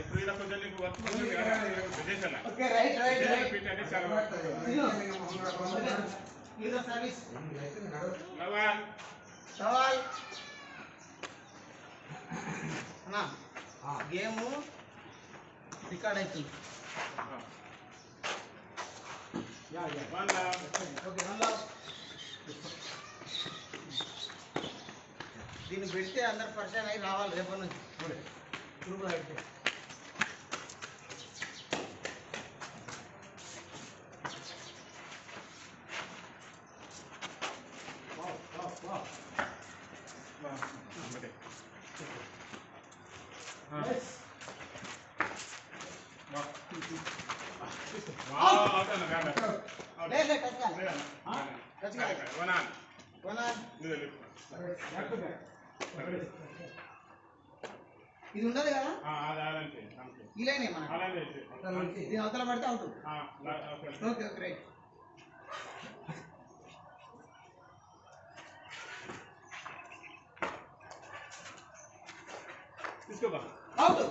ఇప్పుడు ఇలా కొంచెం నీకు వర్క్ చేసేలా okay right right right fit అంటే చాలా ఇది సర్వీస్ లవల్ సవాల్ అన్న గేమ్ రికార్డ్ అవుతుంది yeah yeah one love okay one love దీన్ని పెడితే అందరు పరిచయం అయి రావాలి రేపటి నుంచి గ్రూప్లో పెడితే ఇది ఉండదు కదా ఇలానే మన దీని అవతల పడితే అవుట్ ఓకే ఓకే రైట్ తీసుకోబా అవుట్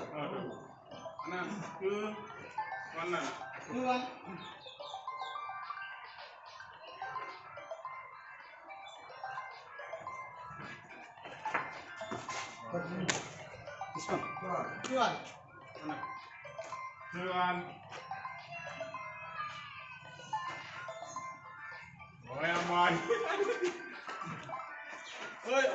అన్న 2 1 2 1 తీసుకో 2 1 అన్న 2 1 ఓయ్ అమ్మాయి ఓయ్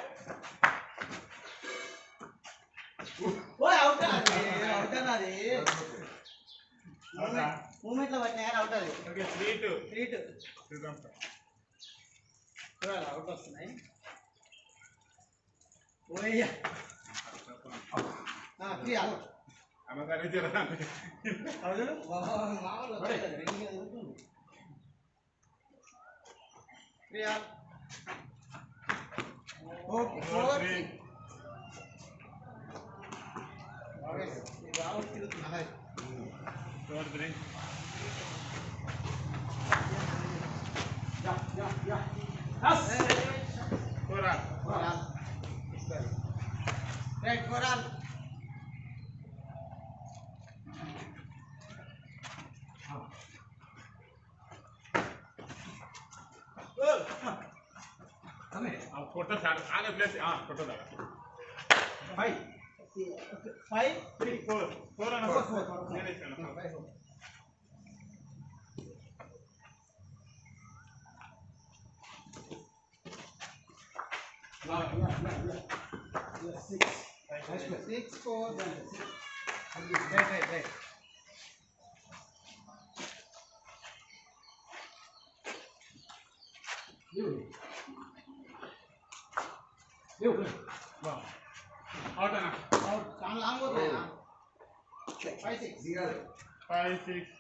ఓయ్ అవుట్ అవుట్ అన్నది మూమెంట్ లో పట్టినా అవుట్ అది ఓకే 3 2 చూడాలి అవుట్ వస్తున్నాయి ఓయ్యా క్లియర్ అమ్మగారు జరా అవును మామూలు క్లియర్ ఓకే 4 3 ఇది అవుట్ తిరుగుతున్నా 4 3 యా కోరాల్ రైట్ కోరాల్ फोटो आगे प्लेस हाँ फोटो दागा 5 3 4 4 ना 4 नहीं चलना 5 6 4 right यो वाह आउट है ना out कान लॉन्ग होता है ना 5 6 5 6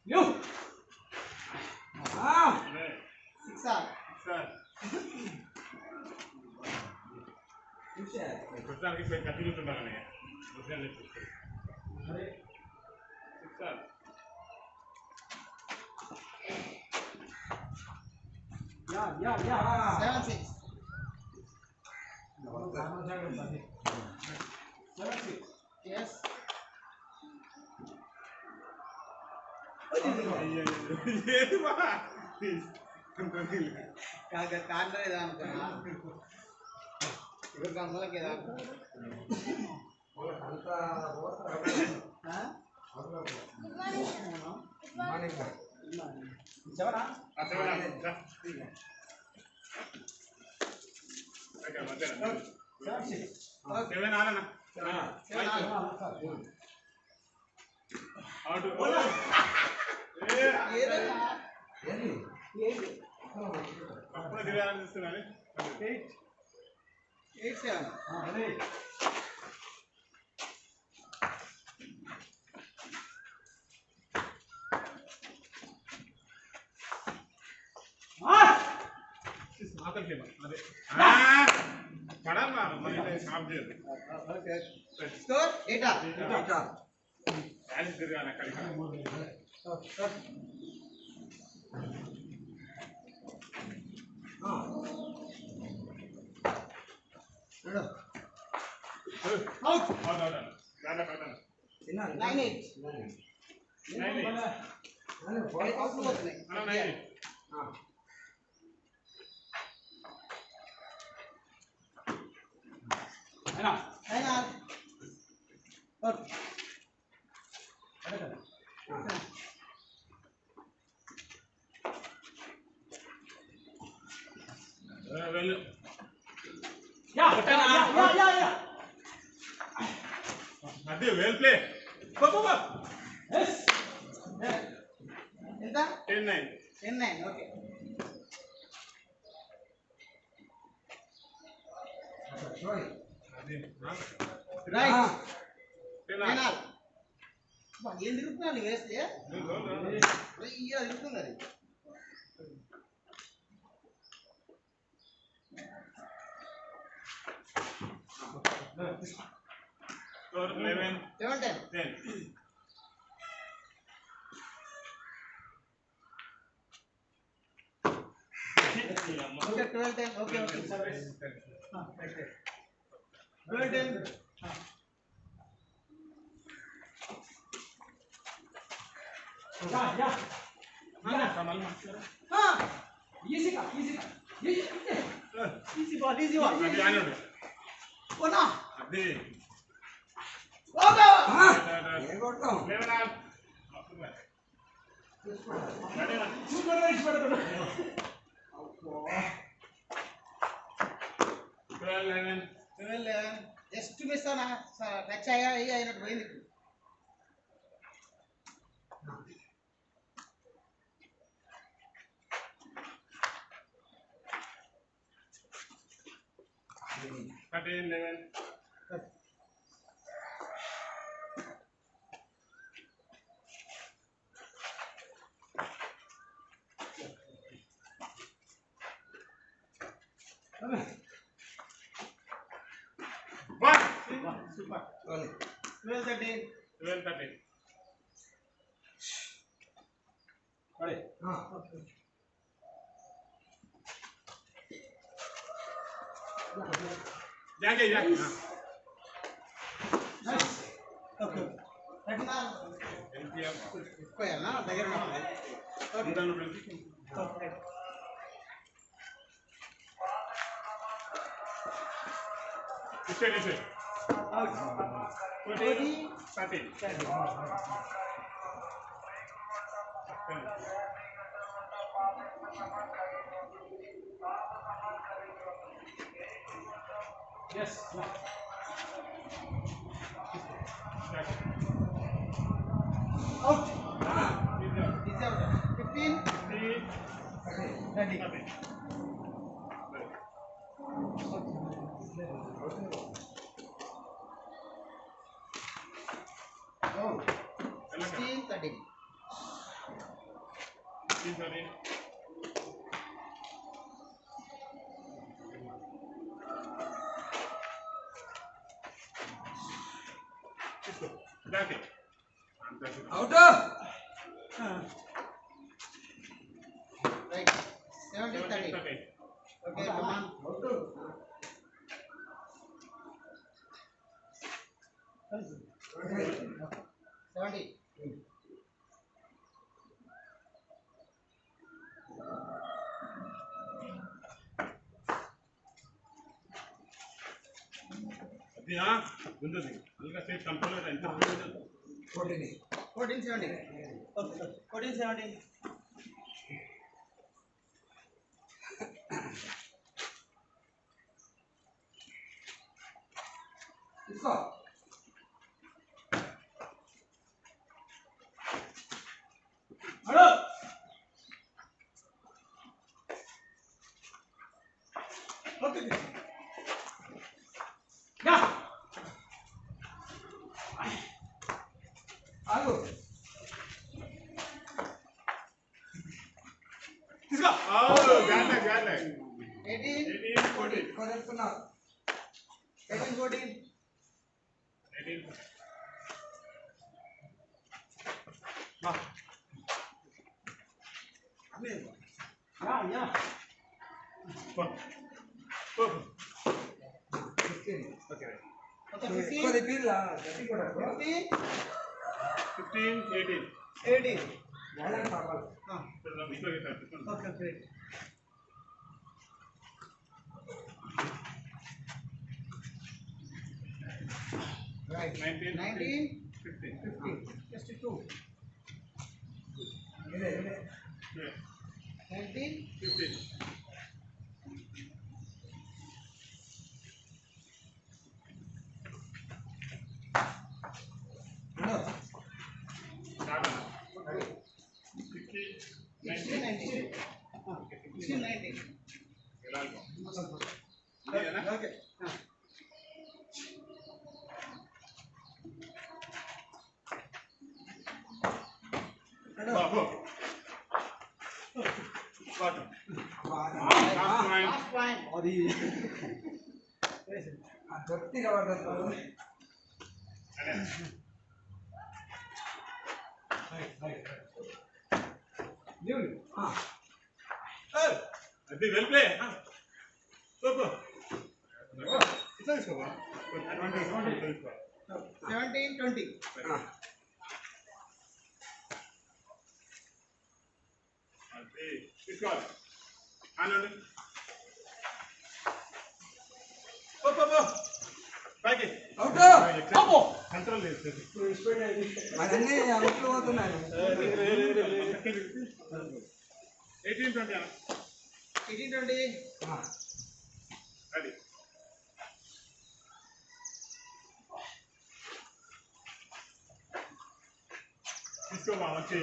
यो हां 6 ప్రస్తుతానికి ఇప్పుడు కట్టించుంటాను అరే సార్ యా 7 6 yes ये बा కాగా కార్నర్ ఏదా అనుకున్నా ఇక గంగలకి ఏదా అంతా హ మార్నింగ్ చెవనా చెవనా ఓకే మధ్యాహ్నం 7 ఆనా 7 అవుట్ ఏ ఏదన్నా ఏంటి అప్పుడు దిగాలని చూస్తున్నాను 8 7 అదే ఆకలి అదే పడాలి ఓకే స్కోర్ 8 అదే వెల్ ప్లే ఎంత 10-9 ఓకే రైట్ ఫైనల్ ఏం తిరుగుతున్నాను వేస్తే అయ్యో తిరుగుతుంది అది Score 11. 7-10. Okay, 12-10. Okay. 12-10. Easy ball. Oh no. Just miss on touch అయినట్టు పోయింది Super. 12-13. जाके Okay. ना దగ్గర Yes. Out. Is out. 15. 30. Oh. 16-13. Out. Right. 17-13. Okay, come on. Out. 70. Fourteen. 14-17. Okay. 14-17. Let's go. Hello. Okay. Yeah. Ago. Let's go. Oh, got it. 18. 14. Correct now. 18, 14. 18. Yeah. Okay. Okay, 15, ఎక్కువ తిప్పిలా గట్టి కూడా 15, 15, 18. 18. వాళ్ళని కావాలి Okay, great. Right. 19, 15. Just 2. ఇదే ఇదే 19, 15. Right. 16, 19. 16, 19. Okay. Last point. గట్టిగా పడుతుంది అది వెల్ ప్లే 17, 20. తీసుకోవాలి పైకి కంట్రోల్ లేదు అవన్నీ అవుట్లు పోతున్నాయి 18, 20 18, 20. అది తీసుకోమా వచ్చి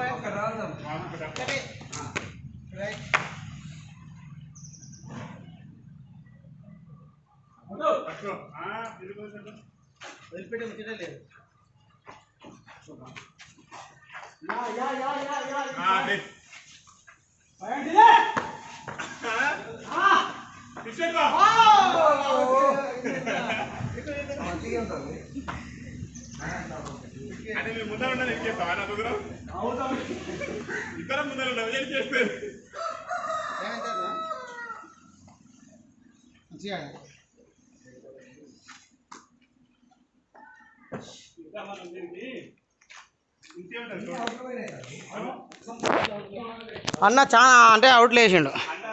ఒక రాదాం Right. వదిలిపెట్టే ముచ్చటే లేదు. మంచిగా ఉంటుంది అంటే మీరు ముందర ఉండదు ఏం చేస్తావా నా కుదరం ఇద్దరం ముందర ఉండవు ఏం చేస్తారు ఏమంటారు మంచిగా ఇంకా మనం దీనికి ఇంకేముంటుంది అన్న చాలా అంటే అవుట్లు వేసిండు.